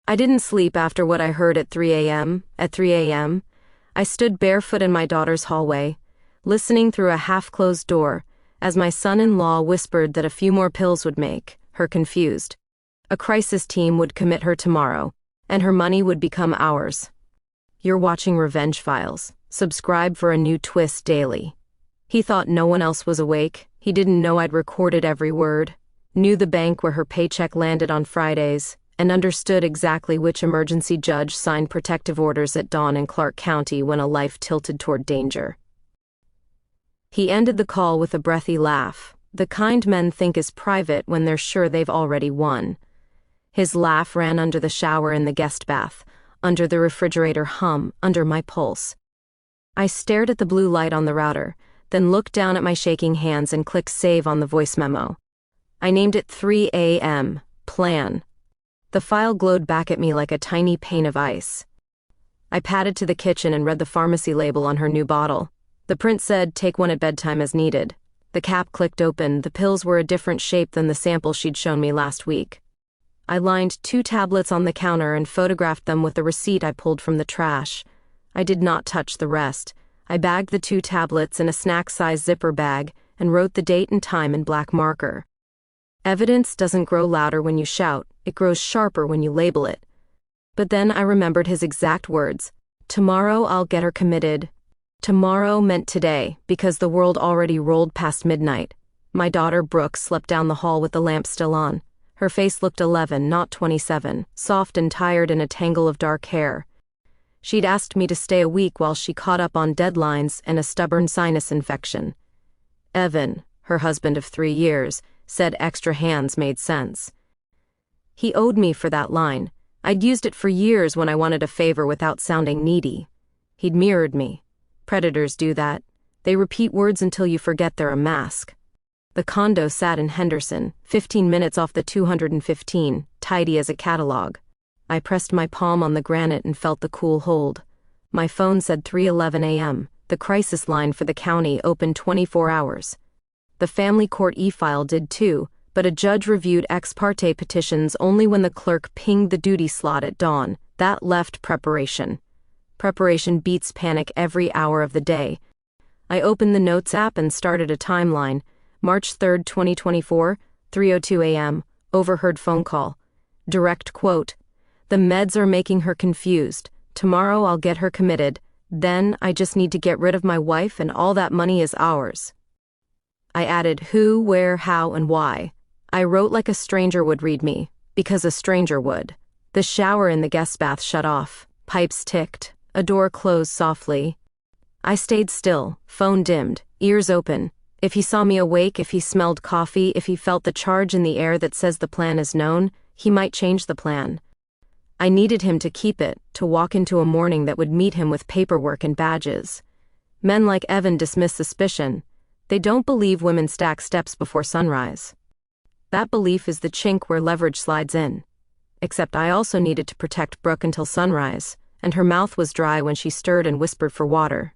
I didn't sleep after what I heard at 3 a.m. At 3 a.m., I stood barefoot in my daughter's hallway, listening through a half-closed door, as my son-in-law whispered that a few more pills would make her confused. A crisis team would commit her tomorrow, and her money would become ours. You're watching Revenge Files. Subscribe for a new twist daily. He thought no one else was awake. He didn't know I'd recorded every word, knew the bank where her paycheck landed on Fridays, and understood exactly which emergency judge signed protective orders at dawn in Clark County when a life tilted toward danger. He ended the call with a breathy laugh, the kind men think is private when they're sure they've already won. His laugh ran under the shower in the guest bath, under the refrigerator hum, under my pulse. I stared at the blue light on the router, then looked down at my shaking hands and clicked save on the voice memo. I named it 3 a.m. Plan. The file glowed back at me like a tiny pane of ice. I padded to the kitchen and read the pharmacy label on her new bottle. The print said, "Take one at bedtime as needed." The cap clicked open. The pills were a different shape than the sample she'd shown me last week. I lined 2 tablets on the counter and photographed them with the receipt I pulled from the trash. I did not touch the rest. I bagged the 2 tablets in a snack-sized zipper bag and wrote the date and time in black marker. Evidence doesn't grow louder when you shout, it grows sharper when you label it. But then I remembered his exact words. Tomorrow I'll get her committed. Tomorrow meant today, because the world already rolled past midnight. My daughter Brooke slept down the hall with the lamp still on. Her face looked 11, not 27, soft and tired in a tangle of dark hair. She'd asked me to stay a week while she caught up on deadlines and a stubborn sinus infection. Evan, her husband of 3 years, said extra hands made sense. He owed me for that line. I'd used it for years when I wanted a favor without sounding needy. He'd mirrored me. Predators do that. They repeat words until you forget they're a mask. The condo sat in Henderson, 15 minutes off the 215, tidy as a catalog. I pressed my palm on the granite and felt the cool hold. My phone said 3:11 a.m., the crisis line for the county opened 24 hours. The family court e-file did too, but a judge reviewed ex parte petitions only when the clerk pinged the duty slot at dawn. That left preparation. Preparation beats panic every hour of the day. I opened the Notes app and started a timeline. March 3, 2024, 3:02 a.m., overheard phone call. Direct quote, "The meds are making her confused. Tomorrow I'll get her committed. Then I just need to get rid of my wife and all that money is ours." I added who, where, how, and why. I wrote like a stranger would read me, because a stranger would. The shower in the guest bath shut off. Pipes ticked. A door closed softly. I stayed still, phone dimmed, ears open. If he saw me awake, if he smelled coffee, if he felt the charge in the air that says the plan is known, he might change the plan. I needed him to keep it, to walk into a morning that would meet him with paperwork and badges. Men like Evan dismiss suspicion. They don't believe women stack steps before sunrise. That belief is the chink where leverage slides in. Except I also needed to protect Brooke until sunrise, and her mouth was dry when she stirred and whispered for water.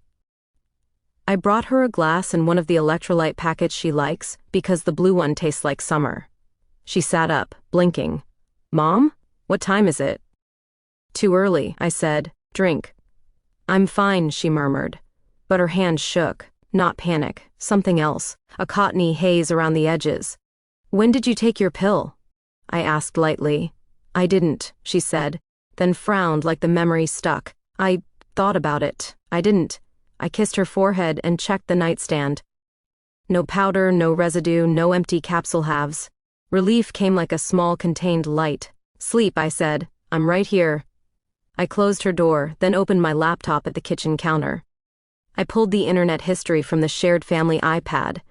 I brought her a glass and one of the electrolyte packets she likes, because the blue one tastes like summer. She sat up, blinking. "Mom? What time is it?" "Too early," I said. "Drink." "I'm fine," she murmured. But her hand shook. Not panic, something else, a cottony haze around the edges. "When did you take your pill?" I asked lightly. "I didn't," she said, then frowned like the memory stuck. "I thought about it. I didn't." I kissed her forehead and checked the nightstand. No powder, no residue, no empty capsule halves. Relief came like a small contained light. "Sleep," I said. "I'm right here." I closed her door, then opened my laptop at the kitchen counter. I pulled the internet history from the shared family iPad.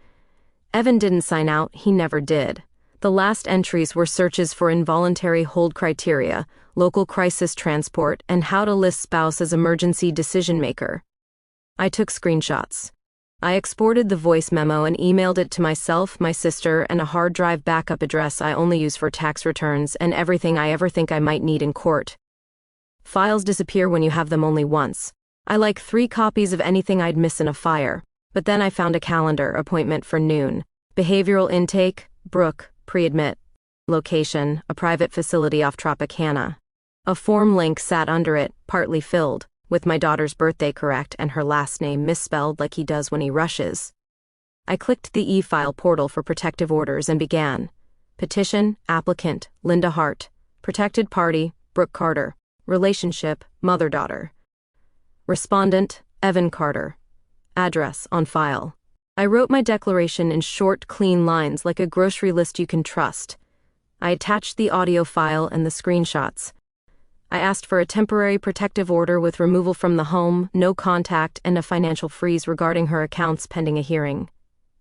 Evan didn't sign out, he never did. The last entries were searches for involuntary hold criteria, local crisis transport, and how to list spouse as emergency decision maker. I took screenshots. I exported the voice memo and emailed it to myself, my sister, and a hard drive backup address I only use for tax returns and everything I ever think I might need in court. Files disappear when you have them only once. I like 3 copies of anything I'd miss in a fire, but then I found a calendar appointment for noon. Behavioral intake, Brooke, pre-admit. Location, a private facility off Tropicana. A form link sat under it, partly filled, with my daughter's birthday correct and her last name misspelled like he does when he rushes. I clicked the e-file portal for protective orders and began. Petition, applicant, Linda Hart. Protected party, Brooke Carter. Relationship, mother-daughter. Respondent, Evan Carter. Address, on file. I wrote my declaration in short, clean lines like a grocery list you can trust. I attached the audio file and the screenshots. I asked for a temporary protective order with removal from the home, no contact, and a financial freeze regarding her accounts pending a hearing.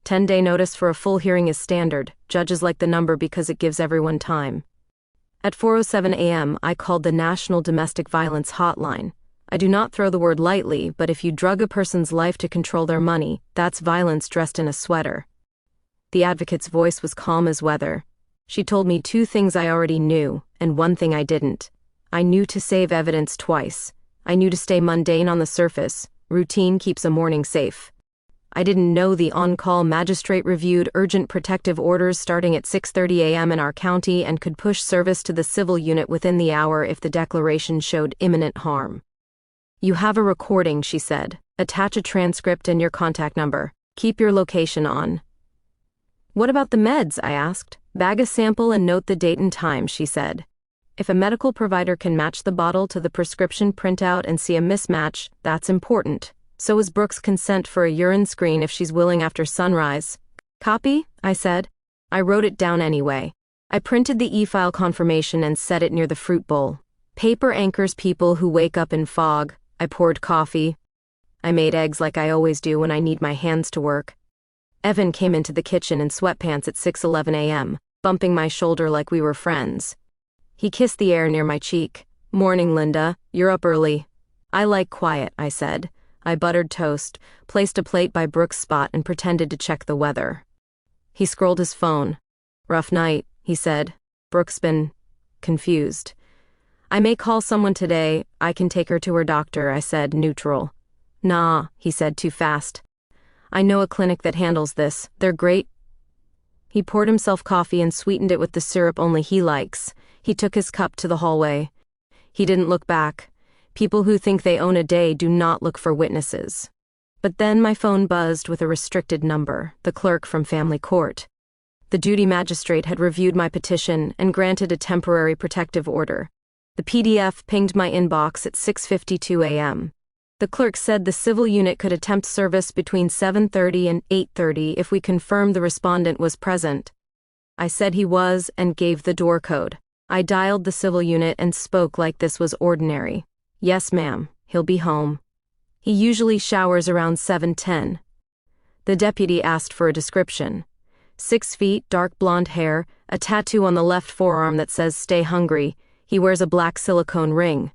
10-day notice for a full hearing is standard. Judges like the number because it gives everyone time. At 4:07 a.m., I called the National Domestic Violence Hotline. I do not throw the word lightly, but if you drug a person's life to control their money, that's violence dressed in a sweater. The advocate's voice was calm as weather. She told me 2 things I already knew, and 1 thing I didn't. I knew to save evidence twice. I knew to stay mundane on the surface. Routine keeps a morning safe. I didn't know the on-call magistrate reviewed urgent protective orders starting at 6:30 a.m. in our county and could push service to the civil unit within the hour if the declaration showed imminent harm. You have a recording, she said. Attach a transcript and your contact number. Keep your location on. What about the meds? I asked. Bag a sample and note the date and time, she said. If a medical provider can match the bottle to the prescription printout and see a mismatch, that's important. So is Brooke's consent for a urine screen if she's willing after sunrise. Copy? I said. I wrote it down anyway. I printed the e-file confirmation and set it near the fruit bowl. Paper anchors people who wake up in fog. I poured coffee. I made eggs like I always do when I need my hands to work. Evan came into the kitchen in sweatpants at 6:11 a.m., bumping my shoulder like we were friends. He kissed the air near my cheek. Morning, Linda. You're up early. I like quiet, I said. I buttered toast, placed a plate by Brooke's spot and pretended to check the weather. He scrolled his phone. Rough night, he said. Brooke's been confused. I may call someone today. I can take her to her doctor, I said, neutral. Nah, he said too fast. I know a clinic that handles this. They're great. He poured himself coffee and sweetened it with the syrup only he likes. He took his cup to the hallway. He didn't look back. People who think they own a day do not look for witnesses. But then my phone buzzed with a restricted number, the clerk from family court. The duty magistrate had reviewed my petition and granted a temporary protective order. The PDF pinged my inbox at 6:52 a.m. The clerk said the civil unit could attempt service between 7:30 and 8:30 if we confirmed the respondent was present. I said he was and gave the door code. I dialed the civil unit and spoke like this was ordinary. Yes, ma'am, he'll be home. He usually showers around 7:10. The deputy asked for a description. 6 feet, dark blonde hair, a tattoo on the left forearm that says stay hungry. He wears a black silicone ring.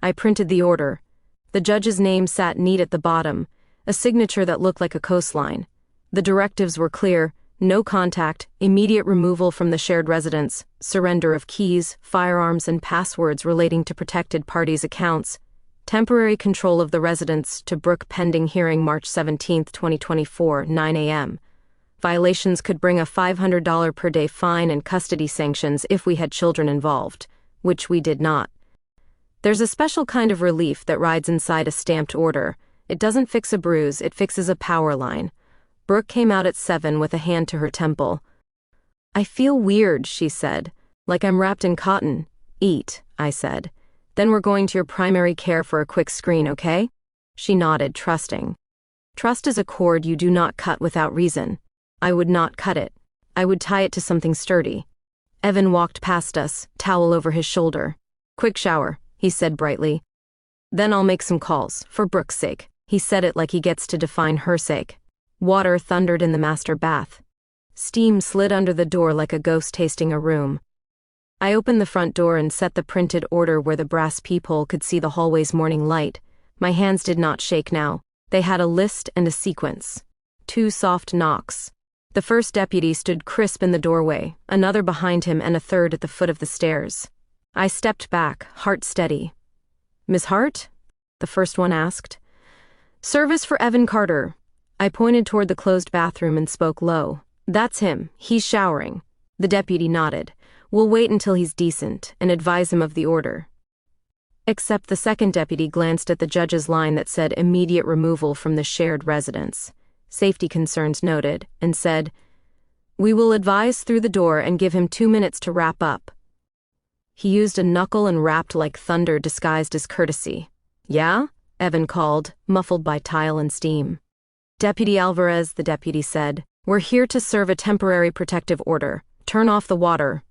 I printed the order. The judge's name sat neat at the bottom, a signature that looked like a coastline. The directives were clear: no contact, immediate removal from the shared residence, surrender of keys, firearms, and passwords relating to protected parties' accounts, temporary control of the residence to Brooke pending hearing March 17, 2024, 9 a.m. Violations could bring a $500 per day fine and custody sanctions if we had children involved, which we did not. There's a special kind of relief that rides inside a stamped order. It doesn't fix a bruise, it fixes a power line. Brooke came out at 7 with a hand to her temple. I feel weird, she said, like I'm wrapped in cotton. Eat, I said. Then we're going to your primary care for a quick screen, okay? She nodded, trusting. Trust is a cord you do not cut without reason. I would not cut it. I would tie it to something sturdy. Evan walked past us, towel over his shoulder. Quick shower, he said brightly. Then I'll make some calls, for Brooke's sake. He said it like he gets to define her sake. Water thundered in the master bath. Steam slid under the door like a ghost tasting a room. I opened the front door and set the printed order where the brass peephole could see the hallway's morning light. My hands did not shake now. They had a list and a sequence. 2 soft knocks. The first deputy stood crisp in the doorway, another behind him, and a third at the foot of the stairs. I stepped back, heart steady. Miss Hart? The first one asked. Service for Evan Carter. I pointed toward the closed bathroom and spoke low. That's him. He's showering. The deputy nodded. We'll wait until he's decent and advise him of the order. Except the second deputy glanced at the judge's line that said immediate removal from the shared residence, safety concerns noted, and said, "We will advise through the door and give him 2 minutes to wrap up." He used a knuckle and rapped like thunder disguised as courtesy. "Yeah?" Evan called, muffled by tile and steam. "Deputy Alvarez," the deputy said, "we're here to serve a temporary protective order. Turn off the water."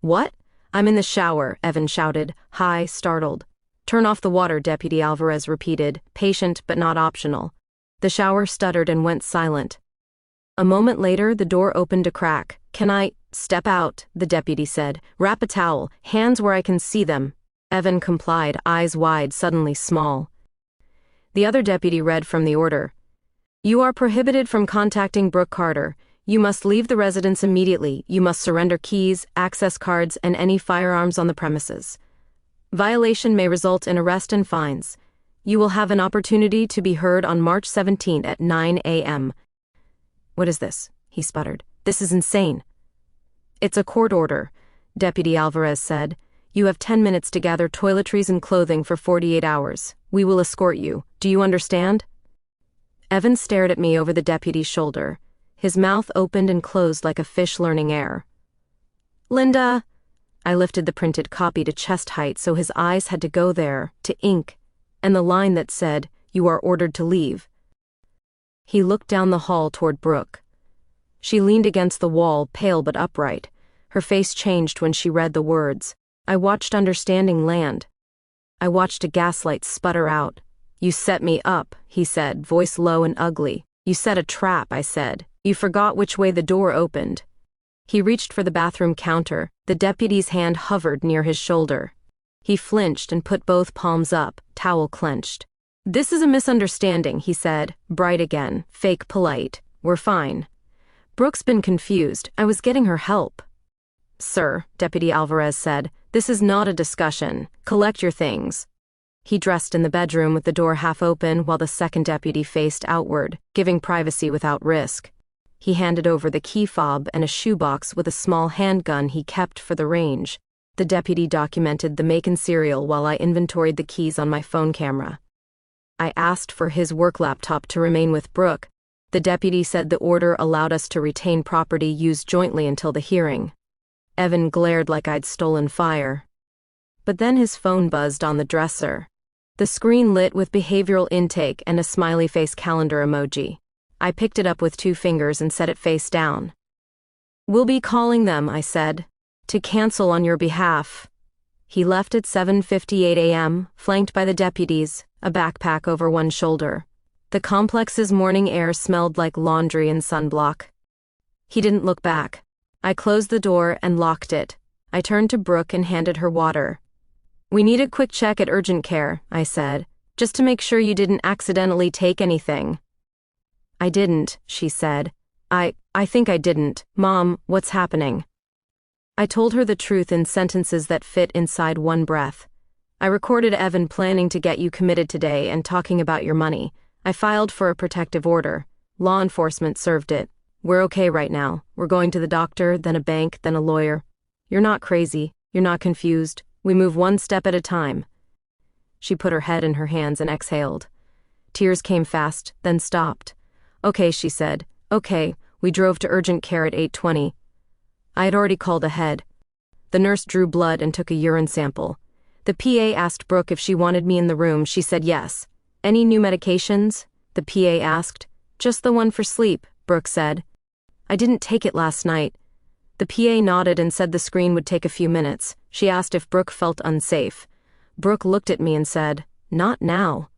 "What?" "I'm in the shower," Evan shouted, high, startled. "Turn off the water," Deputy Alvarez repeated, patient but not optional. The shower stuttered and went silent. A moment later, the door opened a crack. "Can I step out?" the deputy said. "Wrap a towel, hands where I can see them." Evan complied, eyes wide, suddenly small. The other deputy read from the order. "You are prohibited from contacting Brooke Carter. You must leave the residence immediately. You must surrender keys, access cards, and any firearms on the premises. Violation may result in arrest and fines. You will have an opportunity to be heard on March 17 at 9 a.m. "What is this?" he sputtered. "This is insane." "It's a court order," Deputy Alvarez said. "You have 10 minutes to gather toiletries and clothing for 48 hours. We will escort you. Do you understand?" Evan stared at me over the deputy's shoulder. His mouth opened and closed like a fish learning air. "Linda." I lifted the printed copy to chest height so his eyes had to go there, to ink, and the line that said, "You are ordered to leave." He looked down the hall toward Brooke. She leaned against the wall, pale but upright. Her face changed when she read the words. I watched understanding land. I watched a gaslight sputter out. "You set me up," he said, voice low and ugly. "You set a trap," I said. "You forgot which way the door opened." He reached for the bathroom counter. The deputy's hand hovered near his shoulder. He flinched and put both palms up, towel clenched. "This is a misunderstanding," he said, bright again, fake polite. "We're fine." Brooke's been confused. I was getting her help. "Sir," Deputy Alvarez said, "this is not a discussion. Collect your things." He dressed in the bedroom with the door half open while the second deputy faced outward, giving privacy without risk. He handed over the key fob and a shoebox with a small handgun he kept for the range. The deputy documented the make and serial while I inventoried the keys on my phone camera. I asked for his work laptop to remain with Brooke. The deputy said the order allowed us to retain property used jointly until the hearing. Evan glared like I'd stolen fire. But then his phone buzzed on the dresser. The screen lit with behavioral intake and a smiley face calendar emoji. I picked it up with 2 fingers and set it face down. "We'll be calling them," I said, "to cancel on your behalf." He left at 7:58 a.m., flanked by the deputies, a backpack over one shoulder. The complex's morning air smelled like laundry and sunblock. He didn't look back. I closed the door and locked it. I turned to Brooke and handed her water. "We need a quick check at urgent care," I said, "just to make sure you didn't accidentally take anything." "I didn't," she said. I think I didn't. Mom, what's happening?" I told her the truth in sentences that fit inside one breath. "I recorded Evan planning to get you committed today and talking about your money. I filed for a protective order. Law enforcement served it. We're okay right now. We're going to the doctor, then a bank, then a lawyer. You're not crazy. You're not confused. We move one step at a time." She put her head in her hands and exhaled. Tears came fast, then stopped. "Okay," she said. "Okay." We drove to urgent care at 8:20. I had already called ahead. The nurse drew blood and took a urine sample. The PA asked Brooke if she wanted me in the room. She said yes. "Any new medications?" the PA asked. "Just the one for sleep," Brooke said. "I didn't take it last night." The PA nodded and said the screen would take a few minutes. She asked if Brooke felt unsafe. Brooke looked at me and said, "Not now."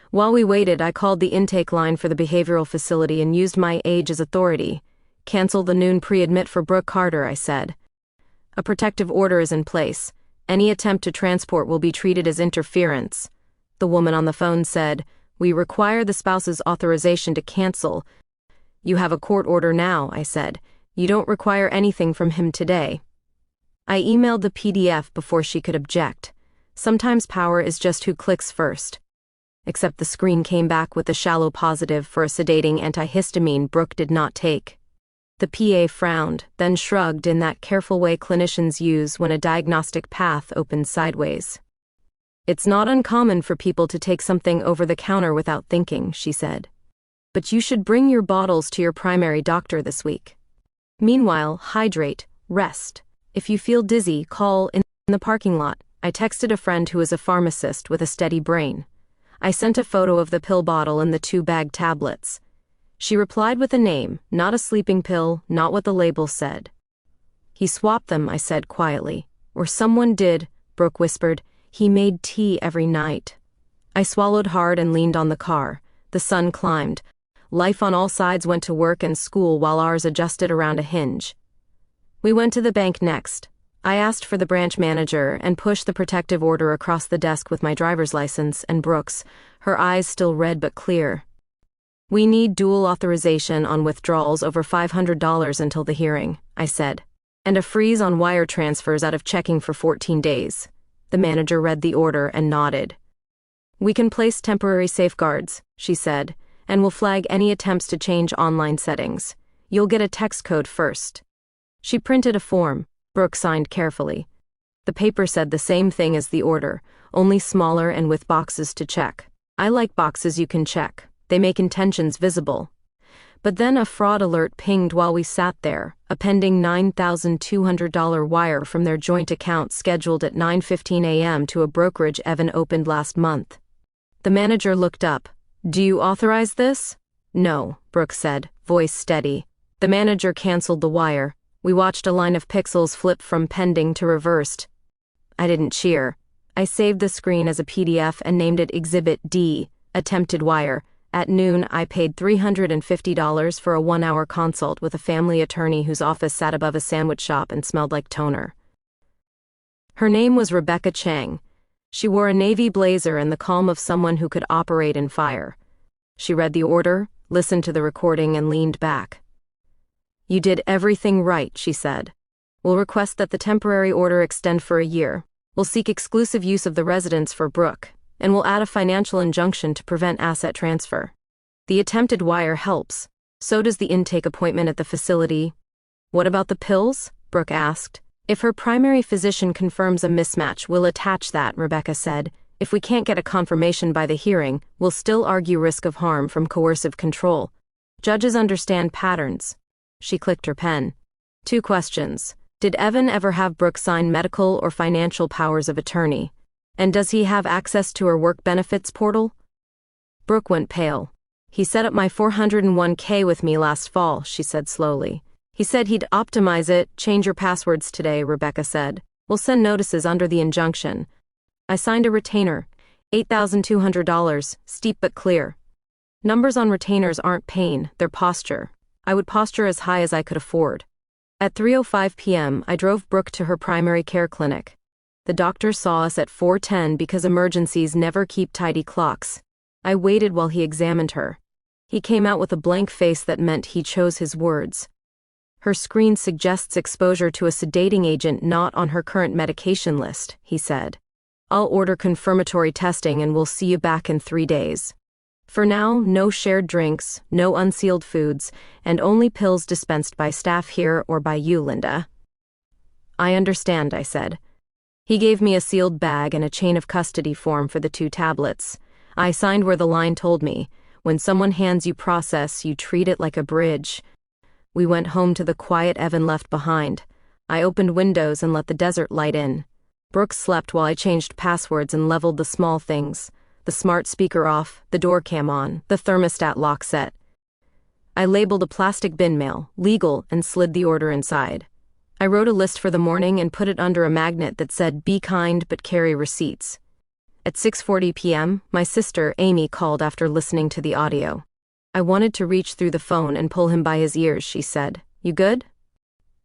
While we waited, I called the intake line for the behavioral facility and used my age as authority. "Cancel the noon pre-admit for Brooke Carter," I said. "A protective order is in place. Any attempt to transport will be treated as interference." The woman on the phone said, "We require the spouse's authorization to cancel." "You have a court order now," I said. "You don't require anything from him today." I emailed the PDF before she could object. Sometimes power is just who clicks first. Except the screen came back with a shallow positive for a sedating antihistamine Brooke did not take. The PA frowned, then shrugged in that careful way clinicians use when a diagnostic path opens sideways. It's not uncommon for people to take something over the counter without thinking, she said. But you should bring your bottles to your primary doctor this week. Meanwhile, hydrate, rest. If you feel dizzy, call in the parking lot. I texted a friend who is a pharmacist with a steady brain. I sent a photo of the pill bottle and the 2-bag tablets. She replied with a name, not a sleeping pill, not what the label said. He swapped them, I said quietly. Or someone did, Brooke whispered. He made tea every night. I swallowed hard and leaned on the car. The sun climbed. Life on all sides went to work and school while ours adjusted around a hinge. We went to the bank next. I asked for the branch manager and pushed the protective order across the desk with my driver's license and Brooke's, her eyes still red but clear. We need dual authorization on withdrawals over $500 until the hearing, I said, and a freeze on wire transfers out of checking for 14 days. The manager read the order and nodded. We can place temporary safeguards, she said, and will flag any attempts to change online settings. You'll get a text code first. She printed a form. Brooke signed carefully. The paper said the same thing as the order, only smaller and with boxes to check. I like boxes you can check. They make intentions visible. But then a fraud alert pinged while we sat there, a pending $9,200 wire from their joint account scheduled at 9:15 a.m. to a brokerage Evan opened last month. The manager looked up. Do you authorize this? No, Brooke said, voice steady. The manager canceled the wire. We watched a line of pixels flip from pending to reversed. I didn't cheer. I saved the screen as a PDF and named it Exhibit D, attempted wire. At noon, I paid $350 for a 1-hour consult with a family attorney whose office sat above a sandwich shop and smelled like toner. Her name was Rebecca Chang. She wore a navy blazer and the calm of someone who could operate in fire. She read the order, listened to the recording, and leaned back. You did everything right, she said. We'll request that the temporary order extend for a year. We'll seek exclusive use of the residence for Brooke, and we'll add a financial injunction to prevent asset transfer. The attempted wire helps. So does the intake appointment at the facility. What about the pills? Brooke asked. If her primary physician confirms a mismatch, we'll attach that, Rebecca said. If we can't get a confirmation by the hearing, we'll still argue risk of harm from coercive control. Judges understand patterns. She clicked her pen. 2 questions. Did Evan ever have Brooke sign medical or financial powers of attorney? And does he have access to her work benefits portal? Brooke went pale. He set up my 401k with me last fall, she said slowly. He said he'd optimize it, change your passwords today, Rebecca said. We'll send notices under the injunction. I signed a retainer. $8,200, steep but clear. Numbers on retainers aren't pain, they're posture. I would posture as high as I could afford. At 3:05 p.m., I drove Brooke to her primary care clinic. The doctor saw us at 4:10 because emergencies never keep tidy clocks. I waited while he examined her. He came out with a blank face that meant he chose his words. Her screen suggests exposure to a sedating agent not on her current medication list, he said. I'll order confirmatory testing and we'll see you back in 3 days. For now, no shared drinks, no unsealed foods, and only pills dispensed by staff here or by you, Linda. I understand, I said. He gave me a sealed bag and a chain of custody form for the 2 tablets. I signed where the line told me, when someone hands you process, you treat it like a bridge. We went home to the quiet Evan left behind. I opened windows and let the desert light in. Brooke slept while I changed passwords and leveled the small things. The smart speaker off, the door cam on, the thermostat lock set. I labeled a plastic bin mail, legal, and slid the order inside. I wrote a list for the morning and put it under a magnet that said, be kind but carry receipts. At 6:40 p.m., my sister, Amy, called after listening to the audio. I wanted to reach through the phone and pull him by his ears, she said. You good?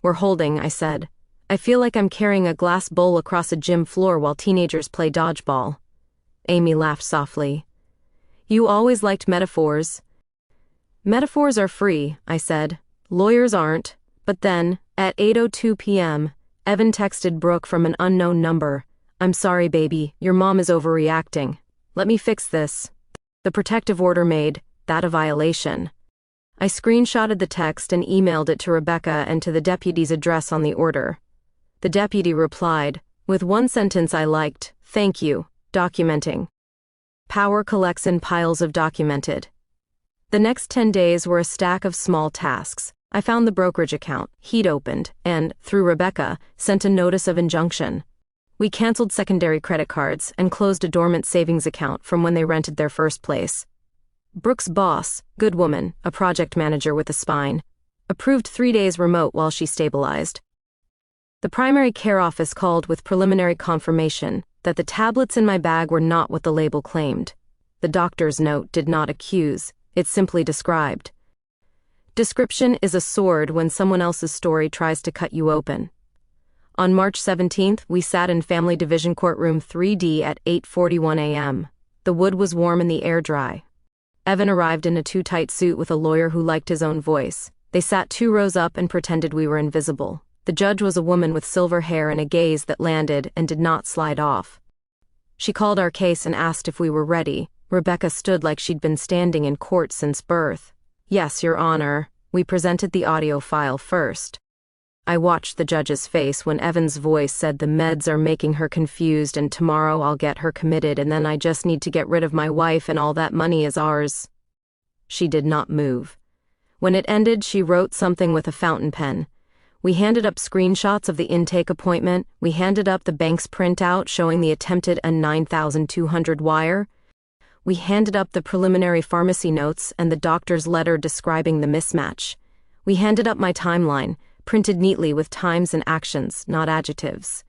We're holding, I said. I feel like I'm carrying a glass bowl across a gym floor while teenagers play dodgeball. Amy laughed softly. You always liked metaphors. Metaphors are free, I said. Lawyers aren't. But then, at 8:02 p.m., Evan texted Brooke from an unknown number. I'm sorry, baby, your mom is overreacting. Let me fix this. The protective order made that a violation. I screenshotted the text and emailed it to Rebecca and to the deputy's address on the order. The deputy replied, with one sentence I liked, thank you. Documenting. Power collects in piles of documented. The next 10 days were a stack of small tasks. I found the brokerage account he'd opened and, through Rebecca, sent a notice of injunction. We canceled secondary credit cards and closed a dormant savings account from when they rented their first place. Brooke's boss, good woman, a project manager with a spine, approved 3 days remote while she stabilized. The primary care office called with preliminary confirmation that the tablets in my bag were not what the label claimed. The doctor's note did not accuse, it simply described. Description is a sword when someone else's story tries to cut you open. On March 17th, we sat in Family Division Courtroom 3D at 8:41 a.m. The wood was warm and the air dry. Evan arrived in a too-tight suit with a lawyer who liked his own voice. They sat 2 rows up and pretended we were invisible. The judge was a woman with silver hair and a gaze that landed and did not slide off. She called our case and asked if we were ready. Rebecca stood like she'd been standing in court since birth. Yes, Your Honor. We presented the audio file first. I watched the judge's face when Evan's voice said the meds are making her confused and tomorrow I'll get her committed and then I just need to get rid of my wife and all that money is ours. She did not move. When it ended, she wrote something with a fountain pen. We handed up screenshots of the intake appointment. We handed up the bank's printout showing the attempted $9,200 wire. We handed up the preliminary pharmacy notes and the doctor's letter describing the mismatch. We handed up my timeline, printed neatly with times and actions, not adjectives.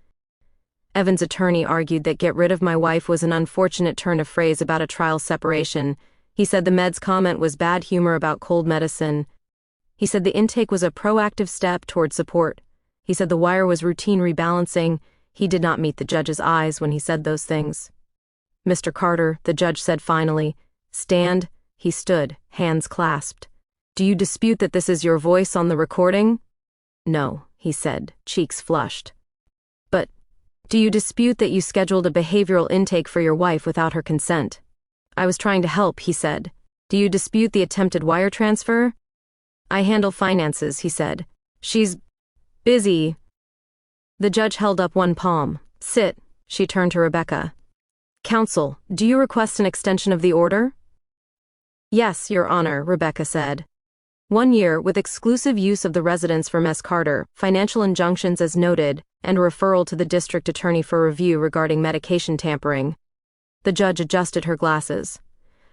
Evan's attorney argued that get rid of my wife was an unfortunate turn of phrase about a trial separation. He said the meds comment was bad humor about cold medicine. He said the intake was a proactive step toward support. He said the wire was routine rebalancing. He did not meet the judge's eyes when he said those things. Mr. Carter, the judge said finally, stand. He stood, hands clasped. Do you dispute that this is your voice on the recording? No, he said, cheeks flushed. But, do you dispute that you scheduled a behavioral intake for your wife without her consent? I was trying to help, he said. Do you dispute the attempted wire transfer? I handle finances, he said. She's busy. The judge held up one palm. Sit, she turned to Rebecca. Counsel, do you request an extension of the order? Yes, Your Honor, Rebecca said. 1 year with exclusive use of the residence for Ms. Carter, financial injunctions as noted, and referral to the district attorney for review regarding medication tampering. The judge adjusted her glasses.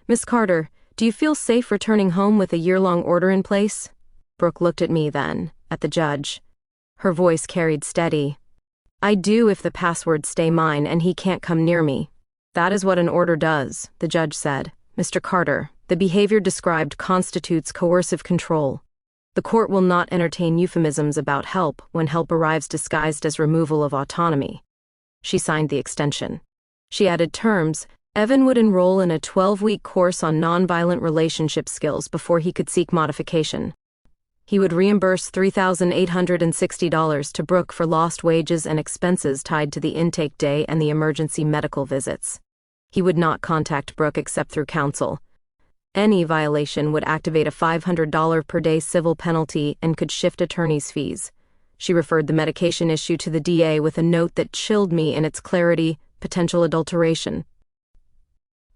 Ms. Carter, do you feel safe returning home with a year-long order in place? Brooke looked at me then, at the judge. Her voice carried steady. I do if the passwords stay mine and he can't come near me. That is what an order does, the judge said. Mr. Carter, the behavior described constitutes coercive control. The court will not entertain euphemisms about help when help arrives disguised as removal of autonomy. She signed the extension. She added terms. Evan would enroll in a 12-week course on nonviolent relationship skills before he could seek modification. He would reimburse $3,860 to Brooke for lost wages and expenses tied to the intake day and the emergency medical visits. He would not contact Brooke except through counsel. Any violation would activate a $500 per day civil penalty and could shift attorney's fees. She referred the medication issue to the DA with a note that chilled me in its clarity, potential adulteration.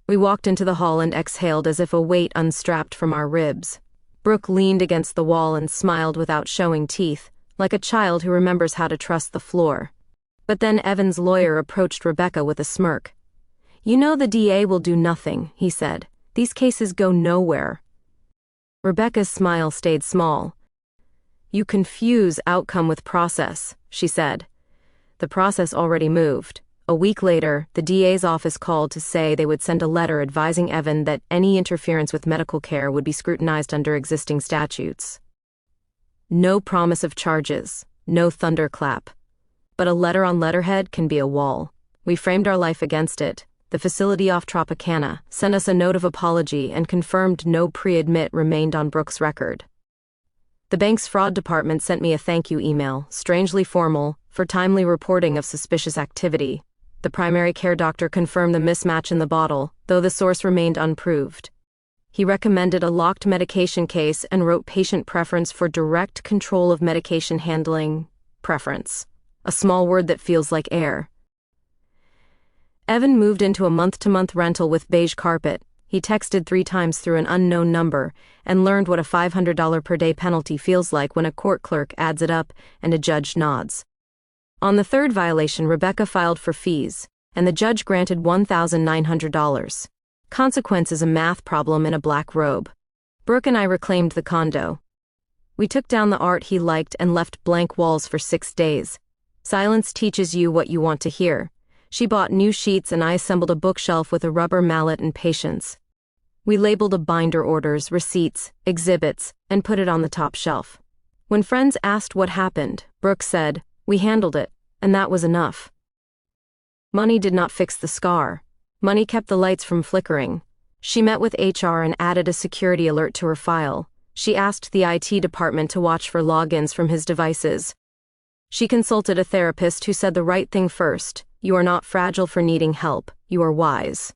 We walked into the hall and exhaled as if a weight unstrapped from our ribs. Brooke leaned against the wall and smiled without showing teeth, like a child who remembers how to trust the floor. But then Evan's lawyer approached Rebecca with a smirk. You know the DA will do nothing, he said. These cases go nowhere. Rebecca's smile stayed small. You confuse outcome with process, she said. The process already moved. A week later, the DA's office called to say they would send a letter advising Evan that any interference with medical care would be scrutinized under existing statutes. No promise of charges, no thunderclap. But a letter on letterhead can be a wall. We framed our life against it. The facility off Tropicana sent us a note of apology and confirmed no pre-admit remained on Brooke's record. The bank's fraud department sent me a thank you email, strangely formal, for timely reporting of suspicious activity. The primary care doctor confirmed the mismatch in the bottle, though the source remained unproved. He recommended a locked medication case and wrote patient preference for direct control of medication handling. Preference. A small word that feels like air. Evan moved into a month-to-month rental with beige carpet. He texted 3 times through an unknown number and learned what a $500 per day penalty feels like when a court clerk adds it up and a judge nods. On the 3rd violation, Rebecca filed for fees, and the judge granted $1,900. Consequence is a math problem in a black robe. Brooke and I reclaimed the condo. We took down the art he liked and left blank walls for 6 days. Silence teaches you what you want to hear. She bought new sheets and I assembled a bookshelf with a rubber mallet and patience. We labeled a binder orders, receipts, exhibits, and put it on the top shelf. When friends asked what happened, Brooke said, "We handled it, and that was enough." Money did not fix the scar. Money kept the lights from flickering. She met with HR and added a security alert to her file. She asked the IT department to watch for logins from his devices. She consulted a therapist who said the right thing first. You are not fragile for needing help, you are wise.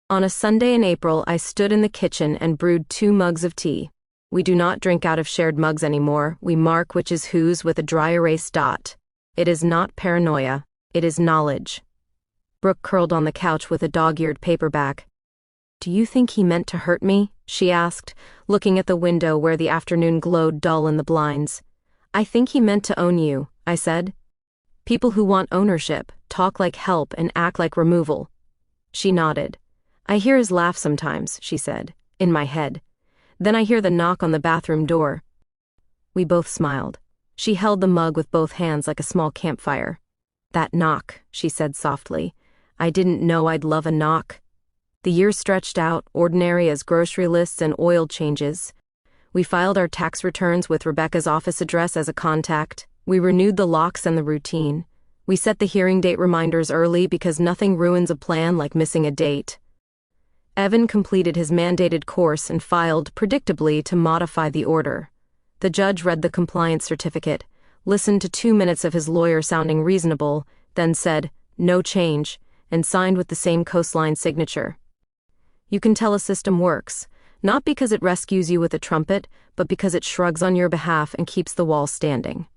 On a Sunday in April, I stood in the kitchen and brewed 2 mugs of tea. We do not drink out of shared mugs anymore. We mark which is whose with a dry erase dot. It is not paranoia, it is knowledge. Brooke curled on the couch with a dog-eared paperback. "Do you think he meant to hurt me?" she asked, looking at the window where the afternoon glowed dull in the blinds. "I think he meant to own you," I said. "People who want ownership talk like help and act like removal." She nodded. "I hear his laugh sometimes," she said, "in my head. Then I hear the knock on the bathroom door." We both smiled. She held the mug with both hands like a small campfire. "That knock," she said softly. "I didn't know I'd love a knock." The years stretched out, ordinary as grocery lists and oil changes. We filed our tax returns with Rebecca's office address as a contact. We renewed the locks and the routine. We set the hearing date reminders early because nothing ruins a plan like missing a date. Evan completed his mandated course and filed, predictably, to modify the order. The judge read the compliance certificate, listened to 2 minutes of his lawyer sounding reasonable, then said, "No change," and signed with the same coastline signature. You can tell a system works, not because it rescues you with a trumpet, but because it shrugs on your behalf and keeps the wall standing.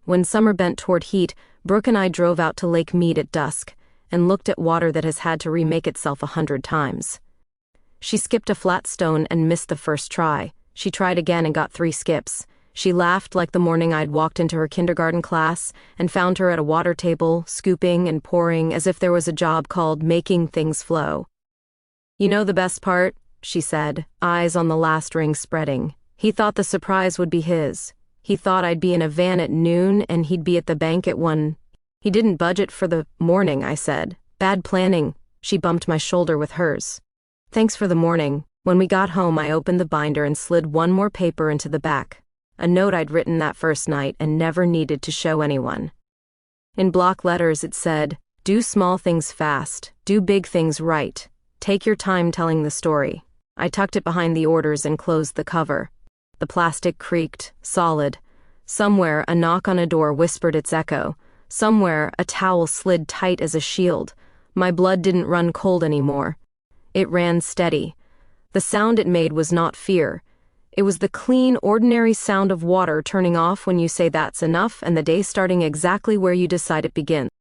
When summer bent toward heat, Brooke and I drove out to Lake Mead at dusk and looked at water that has had to remake itself 100 times. She skipped a flat stone and missed the first try. She tried again and got 3 skips. She laughed like the morning I'd walked into her kindergarten class and found her at a water table, scooping and pouring as if there was a job called making things flow. "You know the best part?" she said, eyes on the last ring spreading. "He thought the surprise would be his. He thought I'd be in a van at noon and he'd be at the bank at 1. He didn't budget for the morning," I said. "Bad planning." She bumped my shoulder with hers. "Thanks for the morning." When we got home, I opened the binder and slid 1 more paper into the back. A note I'd written that first night and never needed to show anyone. In block letters it said, "Do small things fast, do big things right. Take your time telling the story." I tucked it behind the orders and closed the cover. The plastic creaked, solid. Somewhere a knock on a door whispered its echo. Somewhere a towel slid tight as a shield. My blood didn't run cold anymore. It ran steady. The sound it made was not fear. It was the clean, ordinary sound of water turning off when you say that's enough and the day starting exactly where you decide it begins.